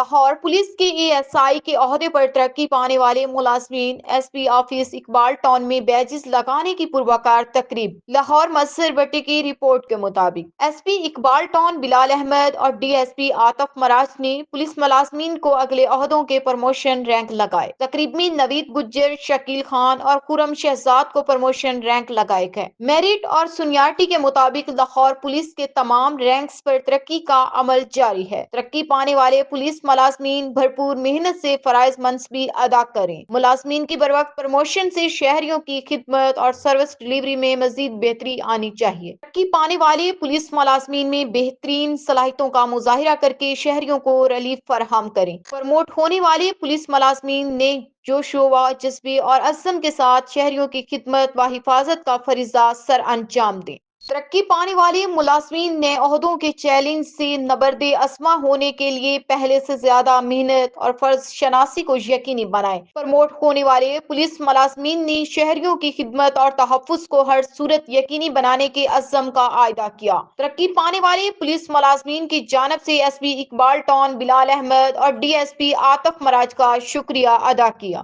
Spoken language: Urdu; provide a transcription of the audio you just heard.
لاہور پولیس کے ASI کے عہدے پر ترقی پانے والے ملازمین SP آفس اقبال ٹاؤن میں بیجز لگانے کی پروقار تقریب۔ لاہور مظہر بٹی کی رپورٹ کے مطابق SP اقبال ٹاؤن بلال احمد اور DSP عاطف مراج نے پولیس ملازمین کو اگلے عہدوں کے پروموشن رینک لگائے۔ تقریب میں نوید گجر، شکیل خان اور خرم شہزاد کو پروموشن رینک لگائے گئے۔ میرٹ اور سینیارٹی کے مطابق لاہور پولیس کے تمام رینکس پر ترقی کا عمل جاری ہے۔ ترقی پانے والے پولیس ملازمین بھرپور محنت سے فرائض منصبی ادا کریں۔ ملازمین کی بروقت پروموشن سے شہریوں کی خدمت اور سروس ڈلیوری میں مزید بہتری آنی چاہیے۔ ترقی پانے والے پولیس ملازمین میں بہترین صلاحیتوں کا مظاہرہ کر کے شہریوں کو ریلیف فراہم کریں۔ پروموٹ ہونے والے پولیس ملازمین نے جوش و جذبے اور عزم کے ساتھ شہریوں کی خدمت و حفاظت کا فریضہ سر انجام دیں۔ ترقی پانے والے ملازمین نئے عہدوں کے چیلنج سے نبرد اسما ہونے کے لیے پہلے سے زیادہ محنت اور فرض شناسی کو یقینی بنائیں۔ پروموٹ ہونے والے پولیس ملازمین نے شہریوں کی خدمت اور تحفظ کو ہر صورت یقینی بنانے کے عزم کا اعادہ کیا۔ ترقی پانے والے پولیس ملازمین کی جانب سے SP اقبال ٹاؤن بلال احمد اور DSP عاطف مراج کا شکریہ ادا کیا۔